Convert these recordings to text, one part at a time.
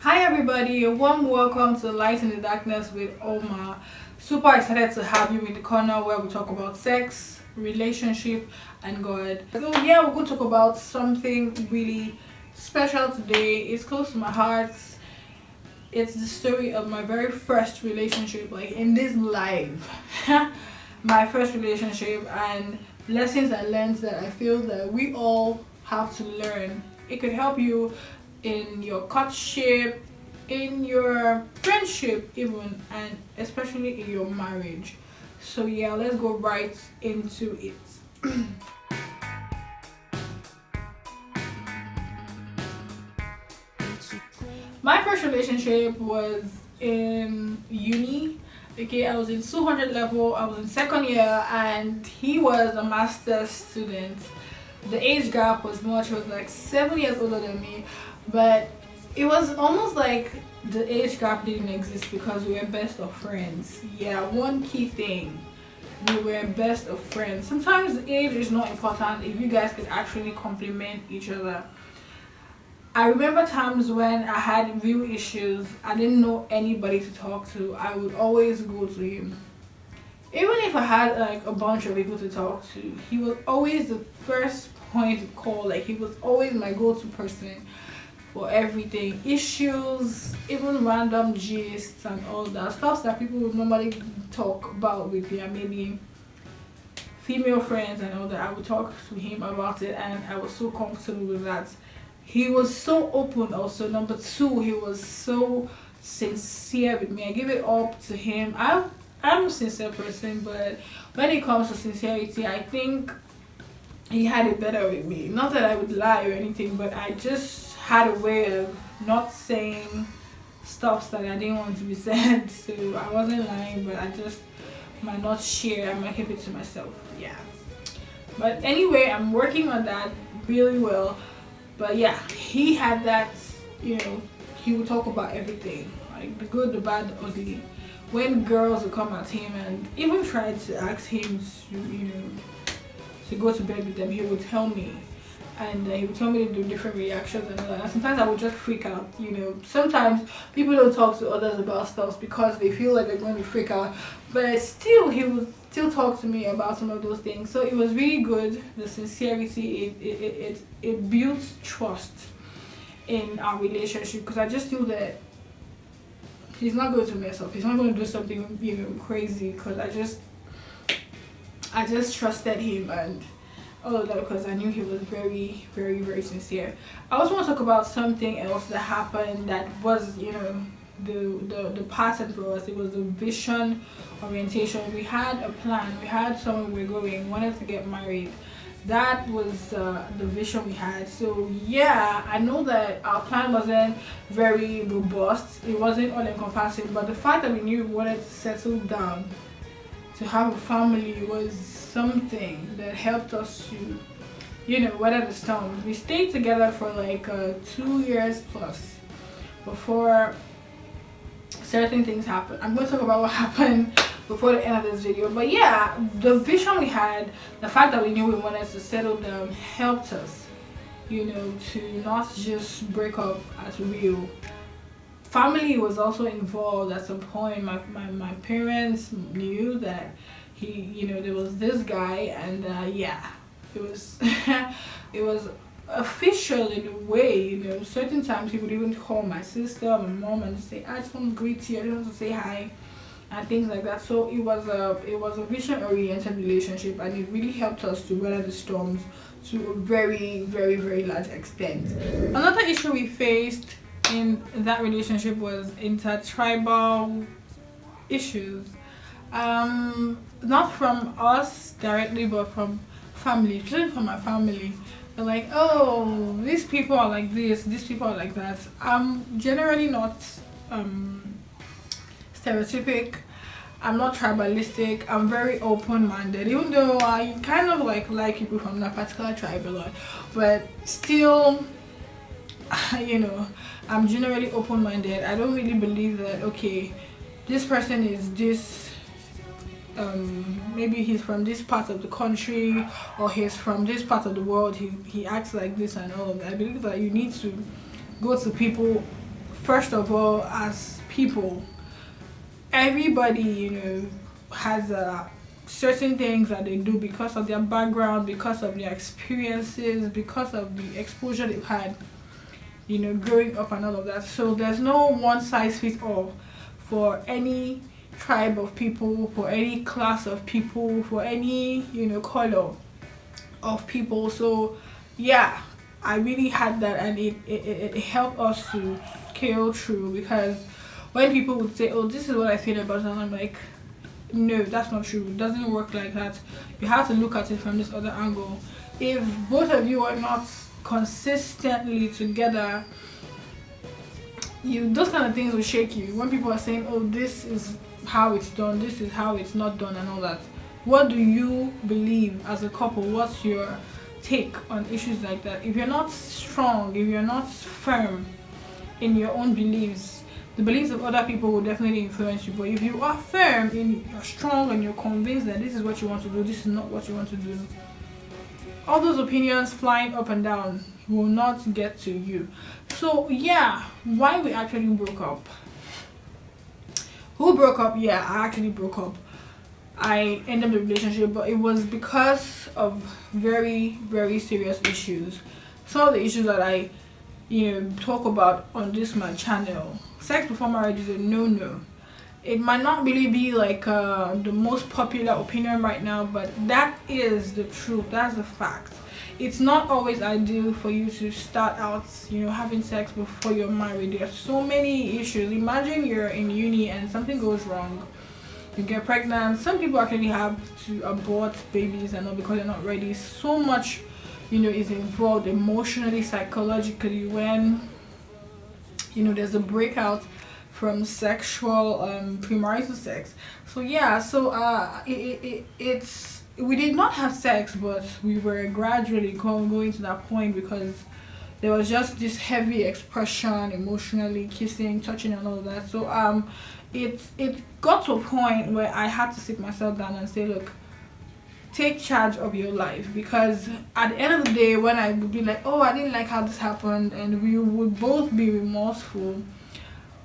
Hi everybody, a warm welcome to Light in the Darkness with Oma. Super excited to have you in the corner where we talk about sex, relationship, and God. So yeah, we're going to talk about something really special today. It's close to my heart. It's the story of my very first relationship, like in this life. My first relationship and lessons I learned that I feel that we all have to learn. It could help you in your courtship, in your friendship even, and especially in your marriage. So yeah, let's go right into it. My first relationship was in uni. Okay, I was in 200 level, I was in second year, and he was a master's student. The age gap was much, he was like 7 years older than me, but it was almost like the age gap didn't exist because we were best of friends. Yeah, one key thing, we were best of friends. Sometimes age is not important if you guys could actually complement each other. I remember times when I had real issues, I didn't know anybody to talk to, I would always go to him. Even if I had like a bunch of people to talk to, he was always the first point of call. Like he was always my go-to person for everything. Issues, even random gists and all that. Stuff that people would normally talk about with their maybe female friends and all that. I would talk to him about it and I was so comfortable with that. He was so open also. Number two, he was so sincere with me. I give it up to him. I'm a sincere person, but when it comes to sincerity, I think he had it better with me. Not that I would lie or anything, but I just had a way of not saying stuff that I didn't want to be said. So I wasn't lying, but I just might not share. I might keep it to myself. Yeah. But anyway, I'm working on that really well. But yeah, he had that, he would talk about everything. Like the good, the bad, the ugly. When girls would come at him and even try to ask him to go to bed with them, he would tell me. And he would tell me to do different reactions and all that. And sometimes I would just freak out, Sometimes people don't talk to others about stuff because they feel like they're going to freak out. But still, he would still talk to me about some of those things. So it was really good. The sincerity, it builds trust in our relationship because I just knew that he's not going to mess up. He's not going to do something crazy because I just trusted him and all of that because I knew he was very, very, very sincere. I also want to talk about something else that happened that was, the pattern for us. It was the vision orientation. We had a plan. We had somewhere we were going. We wanted to get married. That was the vision we had. So yeah, I know that our plan wasn't very robust. It wasn't all encompassing, but the fact that we knew we wanted to settle down, to have a family, was something that helped us to, weather the storm. We stayed together for like 2 years plus before certain things happened. I'm going to talk about what happened before the end of this video, but yeah, the vision we had, the fact that we knew we wanted to settle down helped us, to not just break up at will. Family was also involved at some point. My parents knew that there was this guy, and yeah, it was it was official in a way. Certain times he would even call my sister, my mom, and say, I just want to greet you, I just want to say hi, and things like that. So it was a vision oriented relationship, and it really helped us to weather the storms to a very, very, very large extent. Another issue we faced in that relationship was intertribal issues. Not from us directly, but from family, especially from my family. They're like, oh, these people are like this, these people are like that. I'm generally not stereotypic. I'm not tribalistic. I'm very open-minded, even though I kind of like people from that particular tribe a lot, but still, I'm generally open-minded. I don't really believe that, okay, this person is this, maybe he's from this part of the country or he's from this part of the world, he acts like this and all of that. I believe that you need to go to people first of all, as people, everybody, has certain things that they do because of their background, because of their experiences, because of the exposure they've had, growing up and all of that. So there's no one size fits all for any tribe of people, for any class of people, for any, color of people. So yeah, I really had that, and it helped us to scale through, because when people would say, oh, this is what I feel about it, and I'm like, no, that's not true. It doesn't work like that. You have to look at it from this other angle. If both of you are not consistently together, those kind of things will shake you. When people are saying, oh, this is how it's done, this is how it's not done, and all that. What do you believe as a couple? What's your take on issues like that? If you're not strong, if you're not firm in your own beliefs, the beliefs of other people will definitely influence you. But if you are firm, you're strong, and you're convinced that this is what you want to do, this is not what you want to do, all those opinions flying up and down will not get to you. So yeah, why we actually broke up. Who broke up? Yeah, I actually broke up. I ended the relationship, but it was because of very, very serious issues. Some of the issues that I talk about on my channel. Sex before marriage is a no-no. It might not really be like the most popular opinion right now, but that is the truth. That's the fact. It's not always ideal for you to start out having sex before you're married. There's so many issues. Imagine you're in uni and something goes wrong, you get pregnant. Some people actually have to abort babies and all because they're not ready. So much is involved emotionally, psychologically, when there's a breakout from sexual premarital sex. So yeah, it's we did not have sex, but we were gradually going to that point, because there was just this heavy expression emotionally, kissing, touching, and all of that. So it got to a point where I had to sit myself down and say, look, take charge of your life, because at the end of the day, when I would be like, oh, I didn't like how this happened, and we would both be remorseful,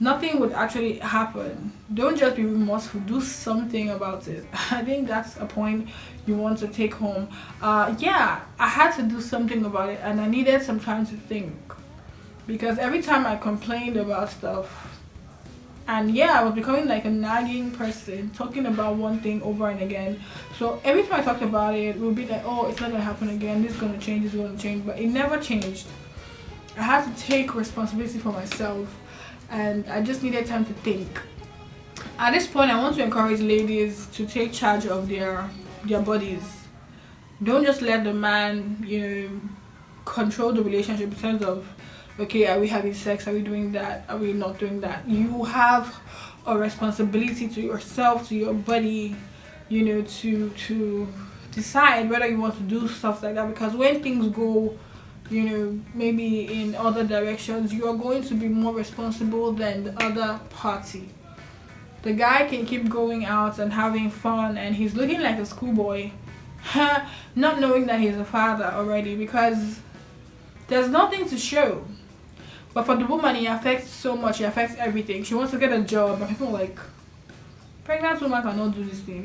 nothing would actually happen. Don't just be remorseful, do something about it. I think that's a point you want to take home. Yeah, I had to do something about it, and I needed some time to think, because every time I complained about stuff, and yeah, I was becoming like a nagging person, talking about one thing over and again. So every time I talked about it, it would be like, oh, it's not gonna happen again, this is gonna change, this is gonna change, but it never changed. I had to take responsibility for myself, and I just needed time to think. At this point, I want to encourage ladies to take charge of their bodies. Don't just let the man, control the relationship in terms of, okay, are we having sex? Are we doing that? Are we not doing that? You have a responsibility to yourself, to your body, to decide whether you want to do stuff like that. Because when things go, maybe in other directions, you are going to be more responsible than the other party. The guy can keep going out and having fun, and he's looking like a schoolboy, not knowing that he's a father already, because there's nothing to show. But for the woman, it affects so much. It affects everything. She wants to get a job, but people are like, pregnant woman cannot do this thing.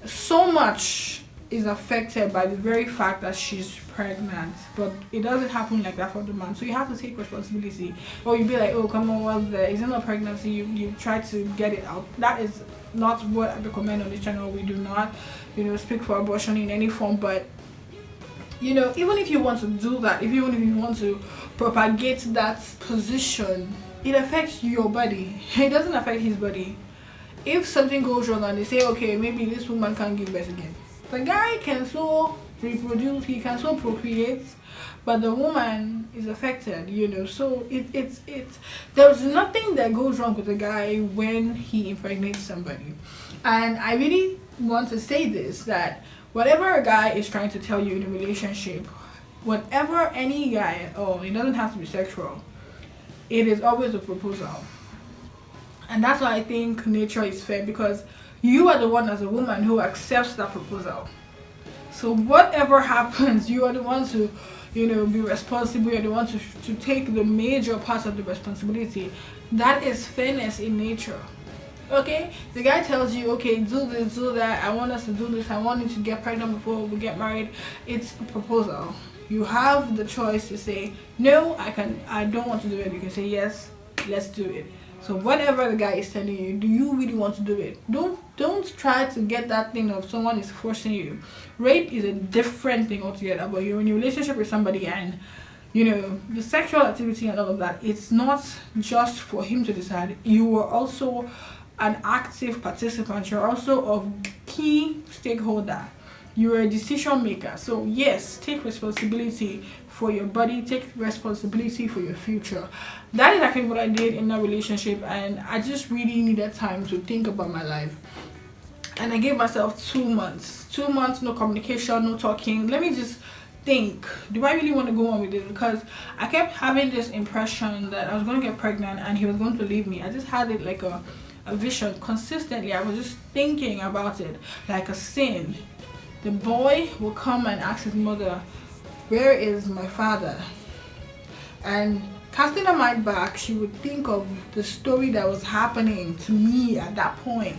So much is affected by the very fact that she's pregnant. But it doesn't happen like that for the man. So you have to take responsibility. Or you'd be like, oh, come on, what's there? Is it not pregnancy? You try to get it out. That is not what I recommend on this channel. We do not, speak for abortion in any form. But even if you want to do that, even if you want to propagate that position, it affects your body. It doesn't affect his body. If something goes wrong and they say, okay, maybe this woman can't give birth again, the guy can still reproduce, he can still procreate, but the woman is affected, So it's there's nothing that goes wrong with the guy when he impregnates somebody. And I really want to say this, that whatever a guy is trying to tell you in a relationship, whatever any guy at all, it doesn't have to be sexual, it is always a proposal. And that's why I think nature is fair, because you are the one as a woman who accepts that proposal. So whatever happens, you are the one to be responsible, you're the one to take the major part of the responsibility. That is fairness in nature. Okay, the guy tells you, okay, do this, do that, I want us to do this, I want you to get pregnant before we get married. It's a proposal. You have the choice to say no, I don't want to do it. You can say yes, let's do it. So whatever the guy is telling you, do you really want to do it? Don't try to get that thing of someone is forcing you. Rape is a different thing altogether. But you're in a relationship with somebody, and the sexual activity and all of that, it's not just for him to decide. You are also an active participant. You're also a key stakeholder. You're a decision maker. So yes, take responsibility for your body, take responsibility for your future. That is actually what I did in that relationship, and I just really needed time to think about my life. And I gave myself 2 months. 2 months, no communication, no talking. Let me just think, do I really want to go on with this? Because I kept having this impression that I was going to get pregnant and he was going to leave me. I just had it like a vision consistently. I was just thinking about it like a sin. The boy will come and ask his mother, where is my father? And casting her mind back, she would think of the story that was happening to me at that point.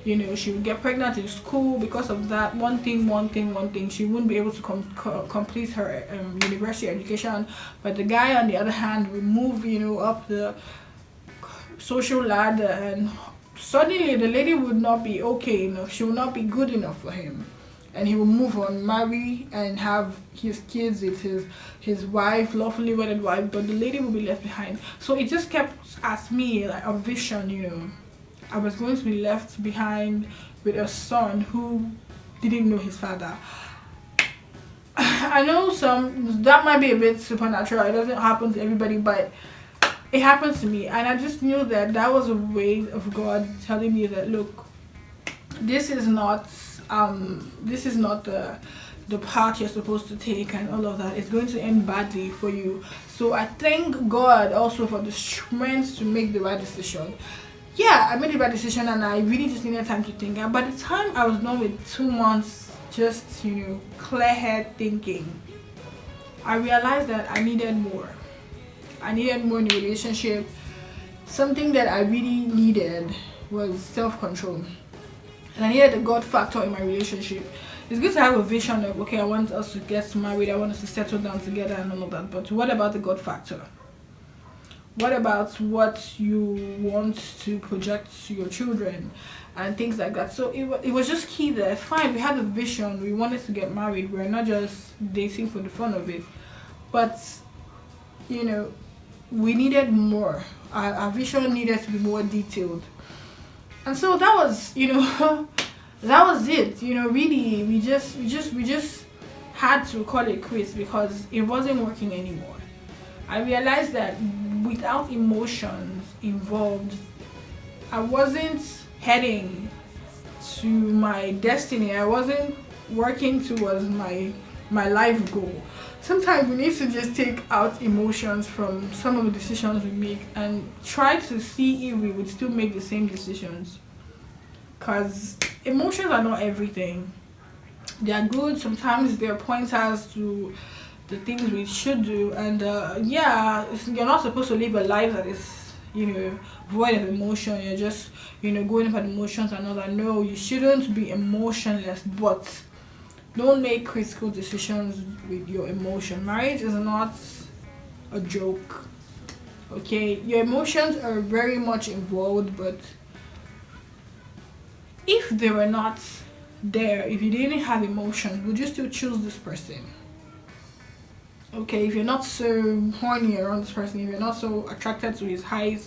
She would get pregnant in school because of that one thing. She wouldn't be able to complete her university education. But the guy, on the other hand, would move, up the social ladder, and suddenly the lady would not be okay enough. She would not be good enough for him. And he will move on, marry, and have his kids with his wife, lawfully wedded wife, but the lady will be left behind. So it just kept as me like a vision, I was going to be left behind with a son who didn't know his father. I know that might be a bit supernatural. It doesn't happen to everybody, but it happened to me. And I just knew that was a way of God telling me that, look, this is not the path you're supposed to take, and all of that. It's going to end badly for you. So I thank God also for the strength to make the right decision. Yeah, I made the right decision, and I really just needed time to think. And by the time I was done with 2 months, just clear head thinking, I realized that I needed more. I needed more in the relationship. Something that I really needed was self-control. And I needed the God factor in my relationship. It's good to have a vision of, okay, I want us to get married, I want us to settle down together and all of that. But what about the God factor? What about what you want to project to your children and things like that? So it was just key there. Fine, we had a vision. We wanted to get married. We're not just dating for the fun of it. But, we needed more. Our vision needed to be more detailed. And so that was, that was it. Really, we just had to call it quits because it wasn't working anymore. I realized that without emotions involved, I wasn't heading to my destiny. I wasn't working towards my life goal. Sometimes we need to just take out emotions from some of the decisions we make and try to see if we would still make the same decisions. Because emotions are not everything. They are good. Sometimes they are pointers to the things we should do, and you're not supposed to live a life that is void of emotion. You're just going for emotions and all that. No, you shouldn't be emotionless, but don't make critical decisions with your emotion. Marriage is not a joke. Okay, your emotions are very much involved, but if they were not there, if you didn't have emotions, would you still choose this person? Okay, if you're not so horny around this person, if you're not so attracted to his height,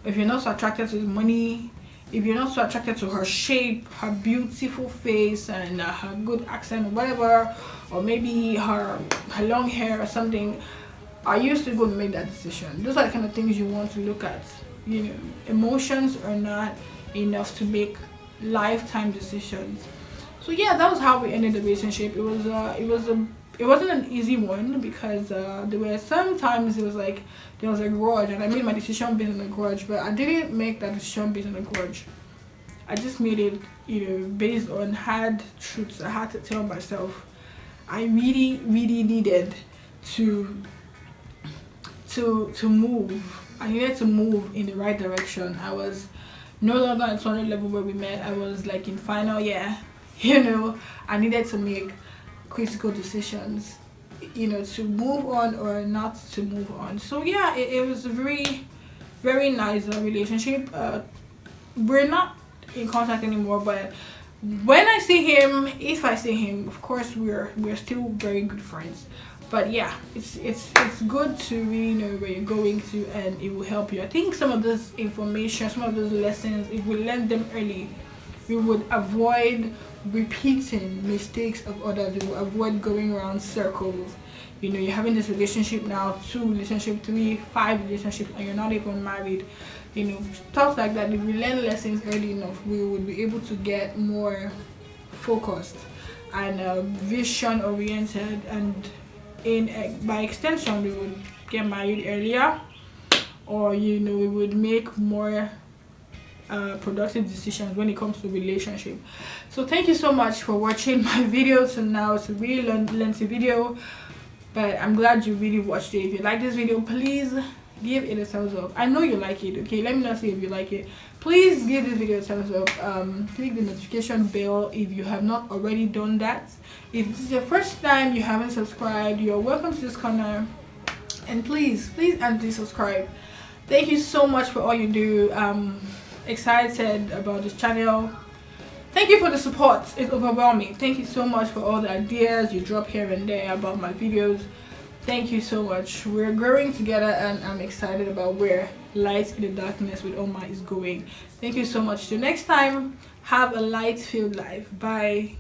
if you're not so attracted to his money, if you're not so attracted to her shape, her beautiful face, and her good accent or whatever, or maybe her long hair or something, are you still going to make that decision? Those are the kind of things you want to look at. Emotions are not enough to make lifetime decisions. So yeah, that was how we ended the relationship. It wasn't an easy one because there were some times it was like there was a grudge, and I made my decision based on a grudge, but I didn't make that decision based on a grudge. I just made it based on hard truths I had to tell myself. I really, really needed to move. I needed to move in the right direction. I was no longer at 200 level where we met. I was like in final year. You know, I needed to make critical decisions, you know, to move on or not to move on. So yeah, it was a very nice relationship. We're not in contact anymore, but when I see him, if I see him, of course we're still very good friends. But yeah, it's good to really know where you're going to, and it will help you. I think some of this information, some of those lessons, if we learn them early, we would avoid repeating mistakes of others. We will avoid going around circles. You know, you're having this relationship now, 2 relationship, 3, 5 relationships, and you're not even married. You know, stuff like that. If we learn lessons early enough, we would be able to get more focused and vision oriented, and by extension we would get married earlier, or you know, we would make more productive decisions when it comes to relationship. So thank you so much for watching my video. So now it's a really lengthy video, but I'm glad you really watched it. If you like this video, please give it a thumbs up. I know you like it, okay? Let me know if you like it. Please give this video a thumbs up. Click the notification bell if you have not already done that. If this is your first time, you haven't subscribed, you're welcome to this corner, and please and please subscribe. Thank you so much for all you do. Excited about this channel. Thank you for the support. It's overwhelming. Thank you so much for all the ideas you drop here and there about my videos. Thank you so much. We're growing together, and I'm excited about where Light in the Darkness with Oma is going. Thank you so much. Till next time, have a light-filled life. Bye.